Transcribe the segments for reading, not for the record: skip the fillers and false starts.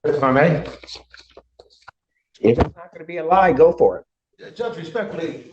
If I may. If it's not going to be a lie, go for it. Judge, respectfully.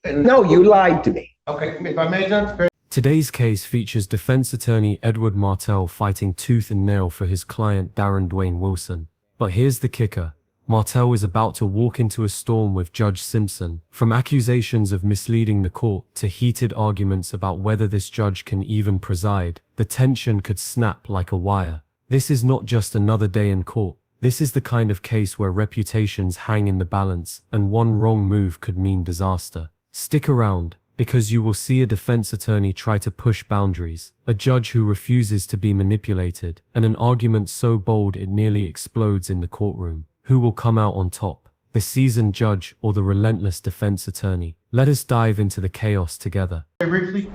No, you lied to me. Okay, if I may, Judge. Today's case features defense attorney Edward Martell fighting tooth and nail for his client Darren Dwayne Wilson. But here's the kicker. Martell is about to walk into a storm with Judge Simpson, from accusations of misleading the court to heated arguments about whether this judge can even preside. The tension could snap like a wire. This is not just another day in court. This is the kind of case where reputations hang in the balance, and one wrong move could mean disaster. Stick around, because you will see a defense attorney try to push boundaries, a judge who refuses to be manipulated, and an argument so bold it nearly explodes in the courtroom. Who will come out on top? The seasoned judge or the relentless defense attorney? Let us dive into the chaos together. Very briefly.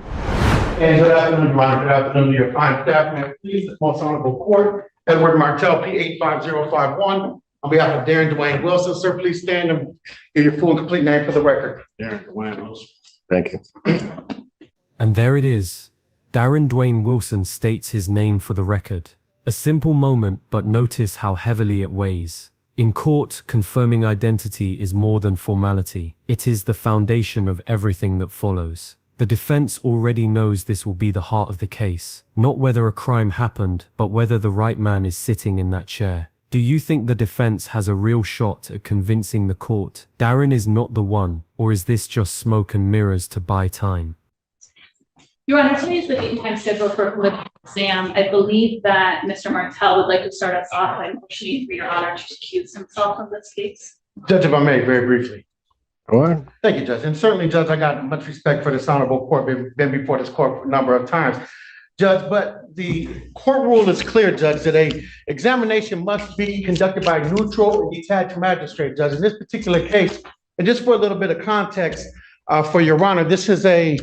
And good afternoon, Your Honor. Good afternoon to your fine staff. May it please the most honorable court. Edward Martell, P85051. On behalf of Darren Dwayne Wilson, sir, please stand and give your full and complete name for the record. Darren Dwayne Wilson. Thank you. And there it is. Darren Dwayne Wilson states his name for the record. A simple moment, but notice how heavily it weighs. In court, confirming identity is more than formality. It is the foundation of everything that follows. The defense already knows this will be the heart of the case. Not whether a crime happened, but whether the right man is sitting in that chair. Do you think the defense has a real shot at convincing the court Darren is not the one, or is this just smoke and mirrors to buy time? Your Honor, today is the date and time scheduled for a preliminary exam. I believe that Mr. Martell would like to start us off by motioning for Your Honor to recuse himself from this case. Judge, if I may, very briefly. Go on. Thank you, Judge. And certainly, Judge, I got much respect for this honorable court, been before this court a number of times. Judge, but the court rule is clear, Judge, that a examination must be conducted by a neutral and detached magistrate, Judge. In this particular case, and just for a little bit of context, for Your Honor, this is a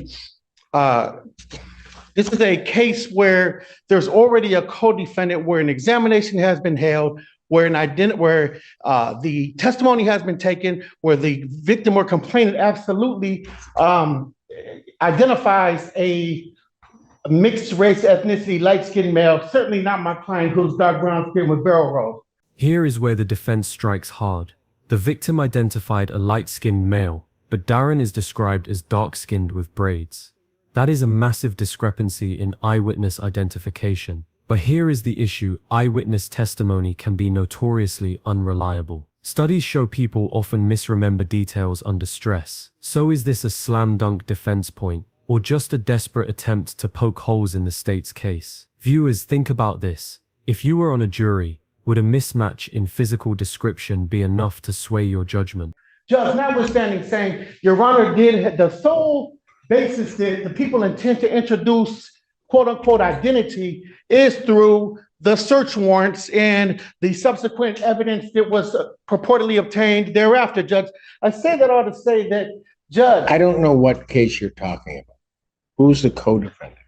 case where there's already a co-defendant, where an examination has been held, where the testimony has been taken, where the victim or complainant absolutely identifies a mixed race, ethnicity, light-skinned male, certainly not my client who's dark brown skin with barrel rolls. Here is where the defense strikes hard. The victim identified a light-skinned male, but Darren is described as dark-skinned with braids. That is a massive discrepancy in eyewitness identification. But here is the issue: eyewitness testimony can be notoriously unreliable. Studies show people often misremember details under stress. So is this a slam dunk defense point, or just a desperate attempt to poke holes in the state's case? Viewers, think about this. If you were on a jury, would a mismatch in physical description be enough to sway your judgment? Judge, notwithstanding saying, Your Honor, did the sole basis that the people intend to introduce quote unquote identity is through the search warrants and the subsequent evidence that was purportedly obtained thereafter, Judge. I say that all to say that, Judge. I don't know what case you're talking about. Who's the co-defendant?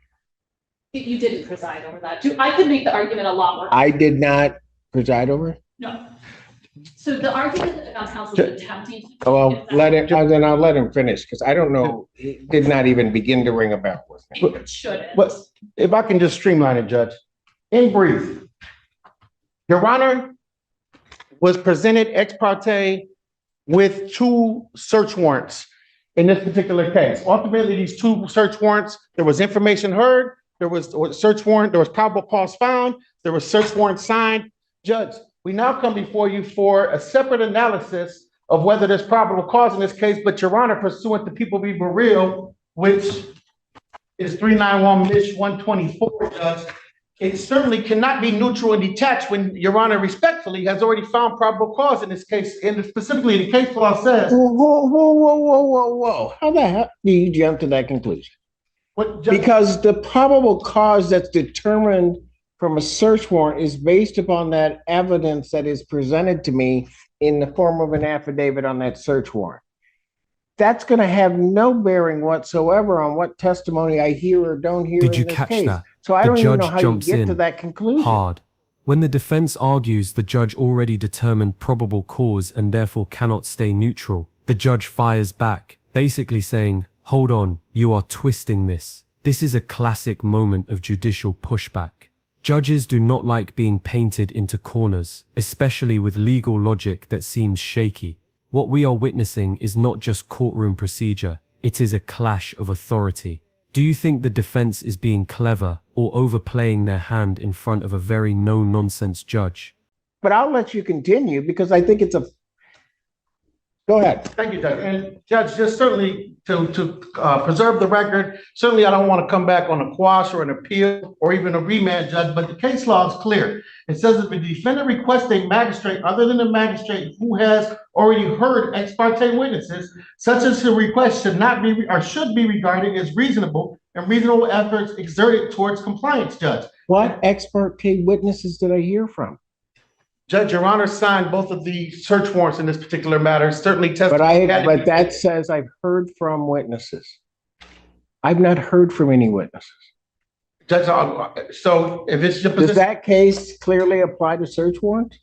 You didn't preside over that. I could make the argument a lot more. I did not preside over it? No. So the argument that the counsel is attempting to. Well, then I'll let him finish, because I don't know, it did not even begin to ring a bell with me. It shouldn't. But if I can just streamline it, Judge. In brief, Your Honor was presented ex parte with two search warrants in this particular case. Ultimately, these two search warrants, there was information heard, there was a search warrant, there was probable cause found, there was search warrant signed. Judge, we now come before you for a separate analysis of whether there's probable cause in this case, but Your Honor, pursuant to People Be Real, which is 391-124, Judge, it certainly cannot be neutral and detached when Your Honor respectfully has already found probable cause in this case, and specifically the case law says. Whoa. How the hell do you jump to that conclusion? Because the probable cause that's determined from a search warrant is based upon that evidence that is presented to me in the form of an affidavit on that search warrant. That's going to have no bearing whatsoever on what testimony I hear or don't hear. Did you catch that? So I don't even know how you get to that conclusion. Hard. When the defense argues the judge already determined probable cause and therefore cannot stay neutral, the judge fires back, basically saying, hold on, you are twisting this. This is a classic moment of judicial pushback. Judges do not like being painted into corners, especially with legal logic that seems shaky. What we are witnessing is not just courtroom procedure, it is a clash of authority. Do you think the defense is being clever or overplaying their hand in front of a very no-nonsense judge? But I'll let you continue because I think it's a. Go ahead. Thank you, Judge. And Judge, just certainly to preserve the record, certainly I don't want to come back on a quash or an appeal or even a remand, Judge, but the case law is clear. It says if the defendant requests a magistrate other than the magistrate who has already heard ex parte witnesses, such as the request should not be or should be regarded as reasonable and reasonable efforts exerted towards compliance, Judge. What ex parte witnesses did I hear from? Judge, Your Honor signed both of the search warrants in this particular matter, certainly testified. But that says I've heard from witnesses. I've not heard from any witnesses. Judge, so if it's your Does position, that case clearly apply to search warrants?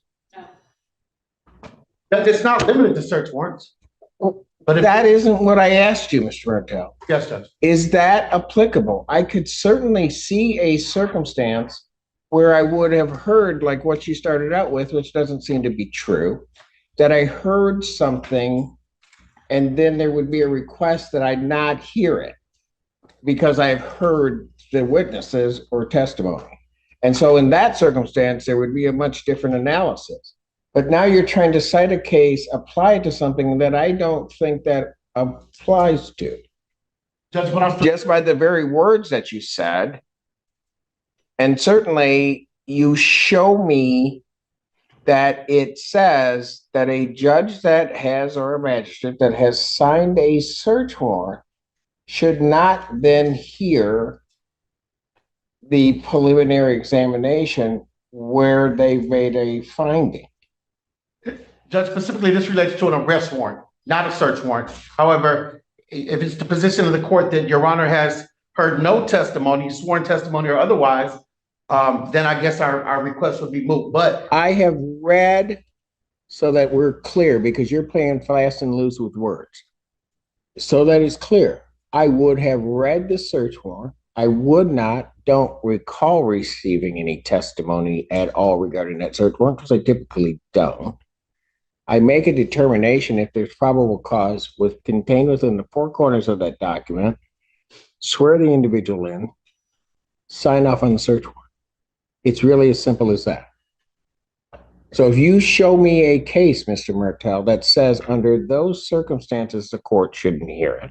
that it's not limited to search warrants. But if, That isn't what I asked you, Mr. Martel. yes, Judge. Is that applicable? I could certainly see a circumstance where I would have heard, like what you started out with, which doesn't seem to be true, that I heard something and then there would be a request that I not hear it because I've heard the witnesses or testimony. And so in that circumstance, there would be a much different analysis. But now you're trying to cite a case, apply it to something that I don't think that applies to. Judge, what I'm Just by the very words that you said. And certainly you show me that it says that a judge that has, or a magistrate that has signed a search warrant should not then hear the preliminary examination where they've made a finding. Judge, specifically, this relates to an arrest warrant, not a search warrant. However, if it's the position of the court that Your Honor has heard no testimony, sworn testimony or otherwise, then I guess our request would be moot. But I have read, so that we're clear, because you're playing fast and loose with words. So that it's clear, I would have read the search warrant. I don't recall receiving any testimony at all regarding that search warrant because I typically don't. I make a determination if there's probable cause contained within the four corners of that document, swear the individual in, sign off on the search warrant. It's really as simple as that. So if you show me a case, Mr. Martel, that says under those circumstances, the court shouldn't hear it,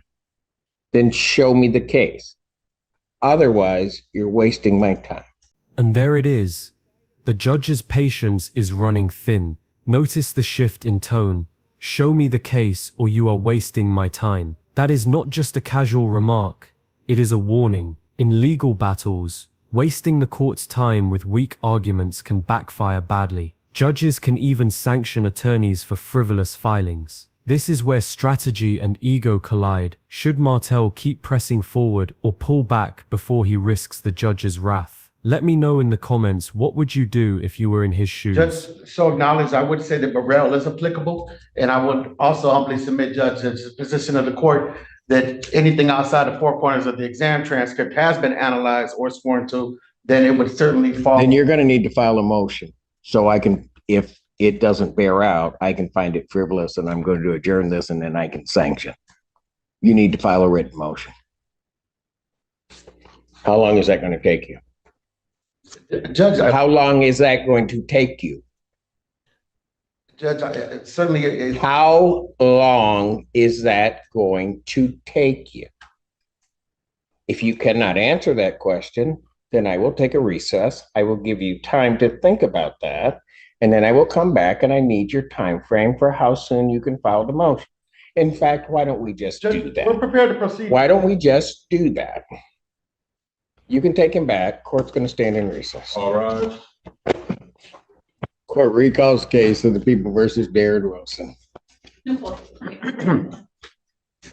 then show me the case. Otherwise, you're wasting my time. And there it is. The judge's patience is running thin. Notice the shift in tone. Show me the case or you are wasting my time. That is not just a casual remark. It is a warning. In legal battles, wasting the court's time with weak arguments can backfire badly. Judges can even sanction attorneys for frivolous filings. This is where strategy and ego collide. Should Martel keep pressing forward or pull back before he risks the judge's wrath? Let me know in the comments, what would you do if you were in his shoes? Judge, so acknowledged, I would say that Burrell is applicable. And I would also humbly submit, Judge, as the position of the court, that anything outside the four corners of the exam transcript has been analyzed or sworn to, then it would certainly fall. Then you're going to need to file a motion so I can, if it doesn't bear out, I can find it frivolous and I'm going to adjourn this and then I can sanction. You need to file a written motion. How long is that going to take you? Judge, How long is that going to take you? Judge, certainly. How long is that going to take you? If you cannot answer that question, then I will take a recess. I will give you time to think about that. And then I will come back and I need your time frame for how soon you can file the motion. In fact, why don't we just do Judge, that? we're prepared to proceed. Why don't we just do that? You can take him back. Court's going to stand in recess. All right. Court recalls case of the people versus Darren Wilson.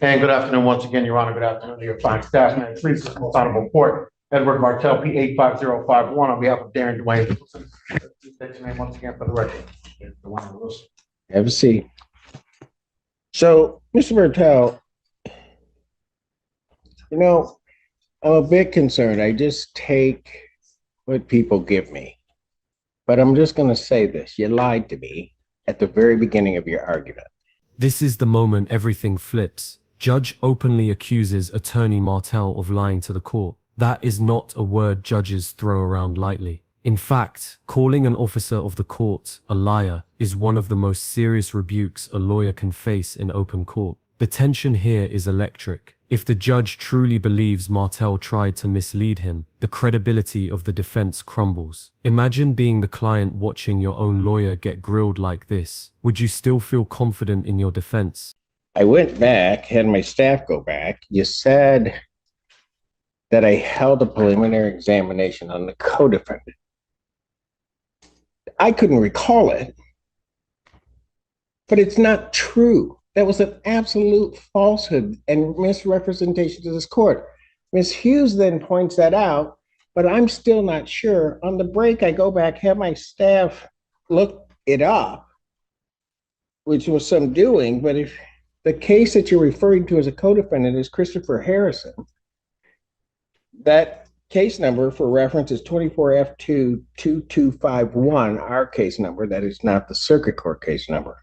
And good afternoon once again, Your Honor. Good afternoon to your fine staff. And please, this most honorable court, Edward Martel, P 85051, on behalf of Darren Dwayne Wilson. Please state your name once again for the record. Have a seat. So, Mr. Martel, you know, I'm a bit concerned. I just take what people give me. But I'm just going to say this. You lied to me at the very beginning of your argument. This is the moment everything flips. Judge openly accuses Attorney Martel of lying to the court. That is not a word judges throw around lightly. In fact, calling an officer of the court a liar is one of the most serious rebukes a lawyer can face in open court. The tension here is electric. If the judge truly believes Martel tried to mislead him, the credibility of the defense crumbles. Imagine being the client watching your own lawyer get grilled like this. Would you still feel confident in your defense? I went back, had my staff go back. You said that I held a preliminary examination on the co-defendant. I couldn't recall it, but it's not true. That was an absolute falsehood and misrepresentation to this court. Ms. Hughes then points that out, but I'm still not sure. On the break, I go back, have my staff look it up, which was some doing, but if the case that you're referring to as a co-defendant is Christopher Harrison, that case number for reference is 24F22251, our case number. That is not the circuit court case number.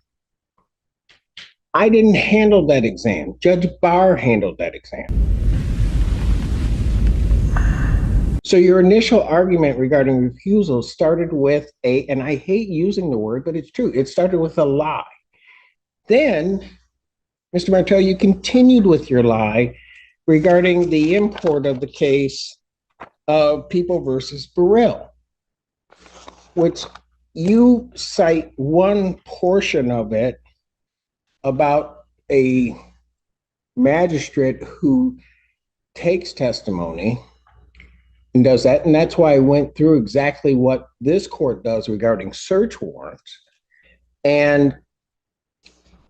I didn't handle that exam. Judge Barr handled that exam. So your initial argument regarding recusal started with and I hate using the word, but it's true. It started with a lie. Then, Mr. Martel, you continued with your lie regarding the import of the case of People versus Burrell, which you cite one portion of it about a magistrate who takes testimony and does that. And that's why I went through exactly what this court does regarding search warrants. And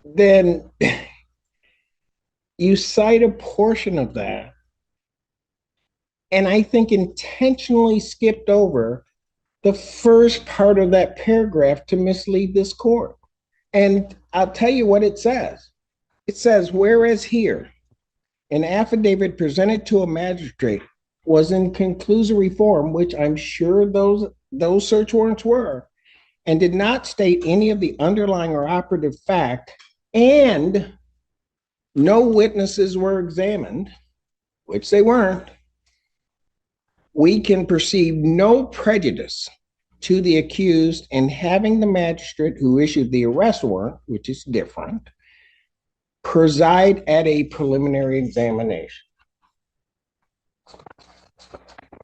then you cite a portion of that, and I think intentionally skipped over the first part of that paragraph to mislead this court. And I'll tell you what it says. It says, whereas here, an affidavit presented to a magistrate was in conclusory form, which I'm sure those search warrants were, and did not state any of the underlying or operative fact, and no witnesses were examined, which they weren't, we can perceive no prejudice to the accused in having the magistrate who issued the arrest warrant, which is different, preside at a preliminary examination.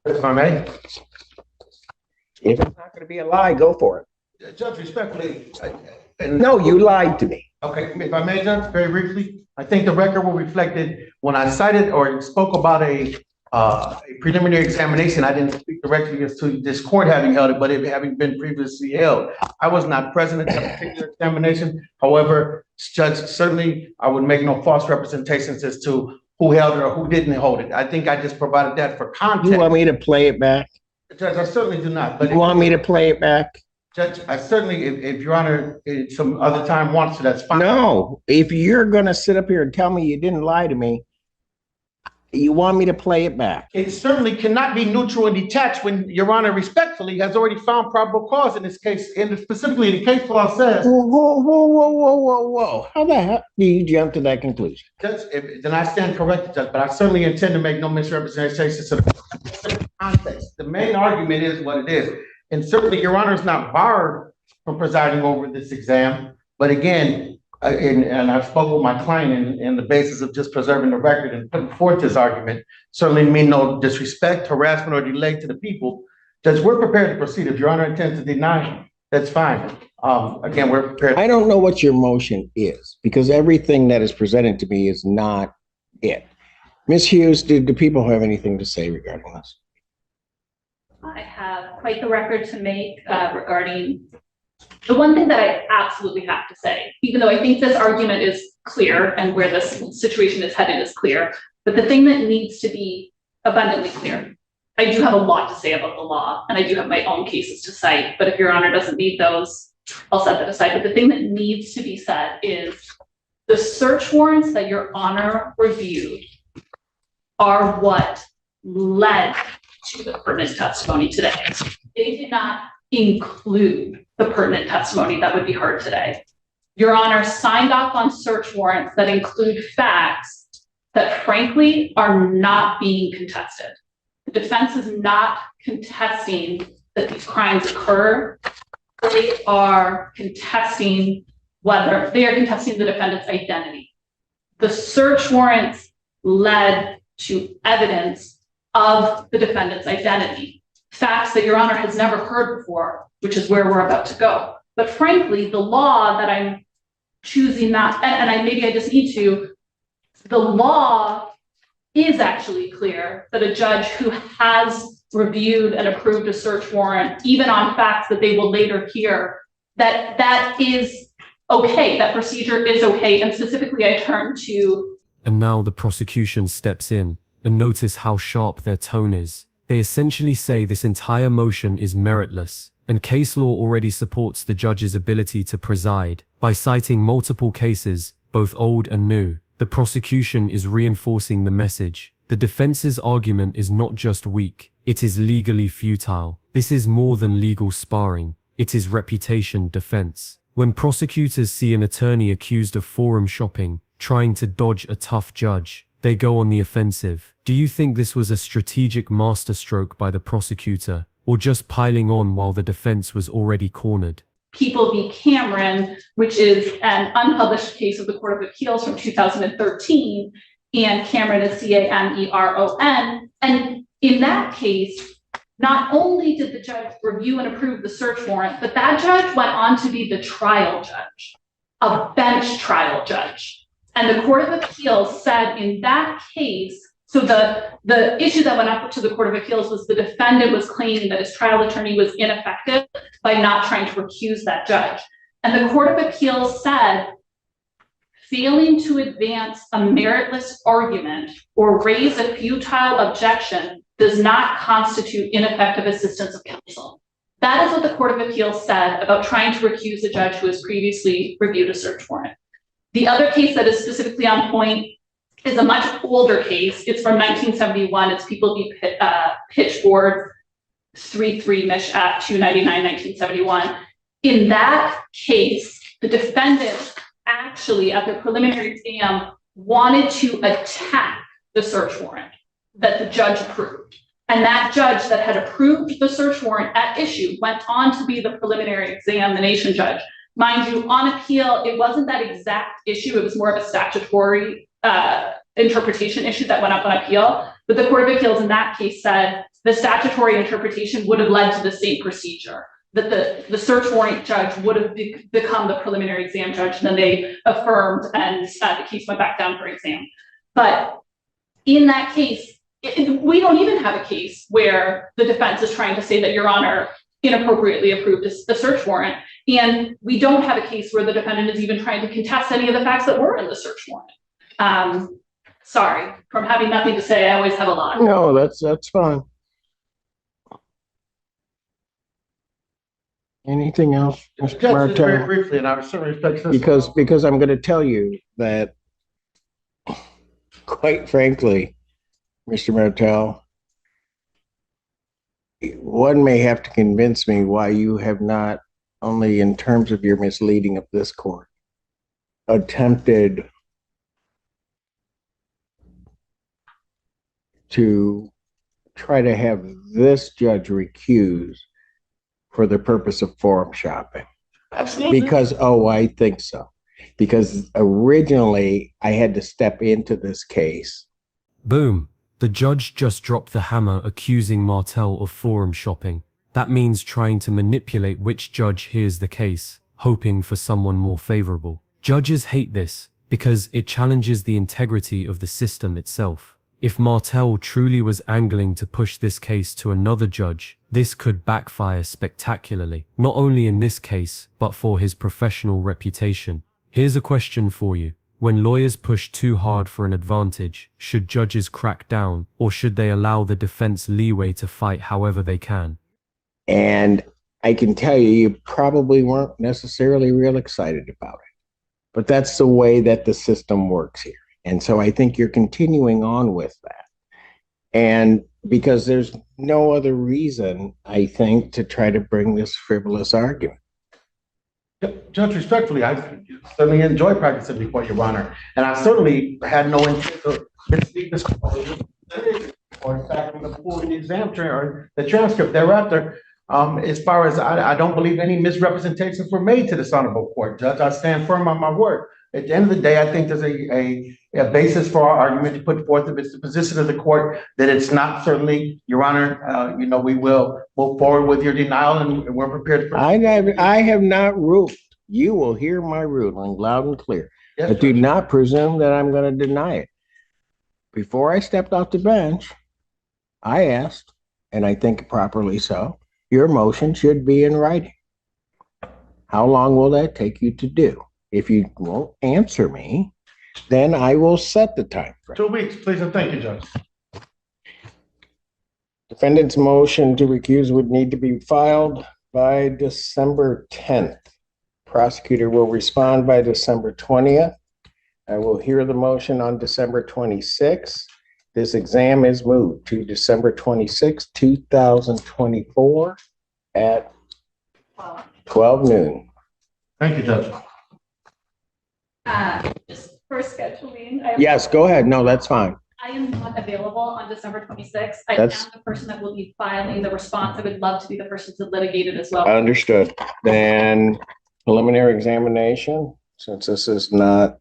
If I may? If it's not going to be a lie, go for it. Judge, respectfully. No, you lied to me. Okay, if I may, Judge, very briefly, I think the record will reflect it. When I cited or spoke about a preliminary examination, I didn't speak directly as to this court having held it, but it having been previously held. I was not present at that particular examination. However, Judge, certainly I would make no false representations as to who held it or who didn't hold it. I think I just provided that for context. You want me to play it back? Judge, I certainly do not. But you want me to play it back? Judge, I certainly, if Your Honor, some other time wants to, that's fine. No, if you're going to sit up here and tell me you didn't lie to me, you want me to play it back? It certainly cannot be neutral and detached when Your Honor respectfully has already found probable cause in this case, and specifically the case law says. Whoa. How the hell do you jump to that conclusion? Judge, then I stand corrected, Judge, but I certainly intend to make no misrepresentations of the context. The main argument is what it is. And certainly Your Honor is not barred from presiding over this exam. But again, and I've spoken with my client in the basis of just preserving the record and putting forth this argument, certainly mean no disrespect, harassment, or delay to the people. Judge, we're prepared to proceed. If Your Honor intends to deny, that's fine. Again, we're prepared. I don't know what your motion is, because everything that is presented to me is not it. Ms. Hughes, do people have anything to say regarding this? I have quite the record to make regarding the one thing that I absolutely have to say, even though I think this argument is clear and where this situation is headed is clear, but the thing that needs to be abundantly clear, I do have a lot to say about the law and I do have my own cases to cite, but if Your Honor doesn't need those, I'll set that aside. But the thing that needs to be said is the search warrants that Your Honor reviewed are what led to the pertinent testimony today. They did not include the pertinent testimony that would be heard today. Your Honor signed off on search warrants that include facts that frankly are not being contested. The defense is not contesting that these crimes occur. They are contesting the defendant's identity. The search warrants led to evidence of the defendant's identity, facts that Your Honor has never heard before, which is where we're about to go. But frankly, the law that I'm choosing not, maybe I just need to, the law is actually clear that a judge who has reviewed and approved a search warrant, even on facts that they will later hear, that is okay, that procedure is okay. And specifically, I turn to... And now the prosecution steps in, and notice how sharp their tone is. They essentially say this entire motion is meritless, and case law already supports the judge's ability to preside. By citing multiple cases, both old and new, the prosecution is reinforcing the message. The defense's argument is not just weak, it is legally futile. This is more than legal sparring, it is reputation defense. When prosecutors see an attorney accused of forum shopping, trying to dodge a tough judge, they go on the offensive. Do you think this was a strategic masterstroke by the prosecutor, or just piling on while the defense was already cornered? People v. Cameron, which is an unpublished case of the Court of Appeals from 2013, and Cameron is Cameron. And in that case, not only did the judge review and approve the search warrant, but that judge went on to be the trial judge, a bench trial judge. And the Court of Appeals said in that case, so the issue that went up to the Court of Appeals was the defendant was claiming that his trial attorney was ineffective by not trying to recuse that judge. And the Court of Appeals said, failing to advance a meritless argument or raise a futile objection does not constitute ineffective assistance of counsel. That is what the Court of Appeals said about trying to recuse a judge who has previously reviewed a search warrant. The other case that is specifically on point is a much older case. It's from 1971. It's People v. Pitchford, 3-3 Mish at 299, 1971. In that case, the defendant actually, at the preliminary exam, wanted to attack the search warrant that the judge approved. And that judge that had approved the search warrant at issue went on to be the preliminary examination judge. Mind you, on appeal, it wasn't that exact issue. It was more of a statutory interpretation issue that went up on appeal. But the Court of Appeals in that case said the statutory interpretation would have led to the same procedure, that the search warrant judge would have become the preliminary exam judge, and then they affirmed, and the case went back down for exam. But in that case, we don't even have a case where the defense is trying to say that Your Honor inappropriately approved the search warrant. And we don't have a case where the defendant is even trying to contest any of the facts that were in the search warrant. Sorry, from having nothing to say, I always have a lot. No, that's fine. Anything else, Mr. Just very Martel? briefly, and I certainly respect Because I'm going to tell you that, quite frankly, Mr. Martel, one may have to convince me why you have not, only in terms of your misleading of this court, attempted to try to have this judge recused for the purpose of forum shopping. Absolutely. Because, I think so. Because originally I had to step into this case. Boom. The judge just dropped the hammer accusing Martel of forum shopping. That means trying to manipulate which judge hears the case, hoping for someone more favorable. Judges hate this because it challenges the integrity of the system itself. If Martel truly was angling to push this case to another judge, this could backfire spectacularly, not only in this case, but for his professional reputation. Here's a question for you. When lawyers push too hard for an advantage, should judges crack down, or should they allow the defense leeway to fight however they can? And I can tell you, you probably weren't necessarily real excited about it. But that's the way that the system works here. And so I think you're continuing on with that. And because there's no other reason, I think, to try to bring this frivolous argument. Judge, respectfully, I certainly enjoy practicing before Your Honor, and I certainly had no intent to misspeak this court, or in fact, I'm going to pull the exam or the transcript thereafter. As far as I don't believe any misrepresentations were made to this honorable court, Judge. I stand firm on my word. At the end of the day, I think there's a basis for our argument to put forth. If it's the position of the court that it's not, certainly, Your Honor, we will move forward with your denial, and we're prepared. I have not ruled. You will hear my ruling loud and clear. Yes, but do Judge. not presume that I'm going to deny it. Before I stepped off the bench, I asked, and I think properly so, your motion should be in writing. How long will that take you to do? If you won't answer me, then I will set the time frame. 2 weeks, please, and thank you, Judge. Defendant's motion to recuse would need to be filed by December 10th. Prosecutor will respond by December 20th. I will hear the motion on December 26th. This exam is moved to December 26th, 2024 at 12 noon. Thank you, Judge. Just for scheduling. Yes, go ahead. No, that's fine. I am not available on December 26th. I am That's- the person that will be filing the response. I would love to be the person to litigate it as well. Understood. Then preliminary examination, since this is not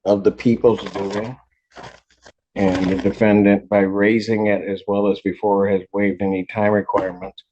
of the people's doing, and the defendant, by raising it as well as before, has waived any time requirements,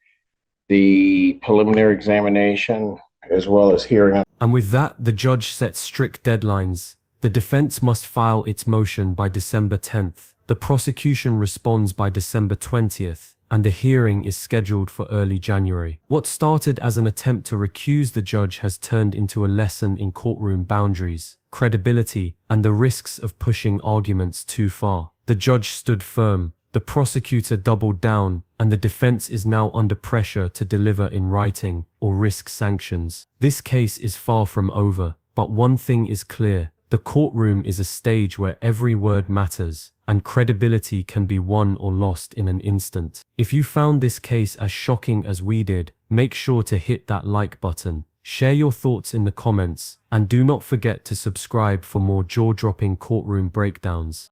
the preliminary examination as well as hearing. And with that, the judge sets strict deadlines. The defense must file its motion by December 10th. The prosecution responds by December 20th, and the hearing is scheduled for early January. What started as an attempt to recuse the judge has turned into a lesson in courtroom boundaries, credibility, and the risks of pushing arguments too far. The judge stood firm, the prosecutor doubled down, and the defense is now under pressure to deliver in writing or risk sanctions. This case is far from over, but one thing is clear. The courtroom is a stage where every word matters, and credibility can be won or lost in an instant. If you found this case as shocking as we did, make sure to hit that like button, share your thoughts in the comments, and do not forget to subscribe for more jaw-dropping courtroom breakdowns.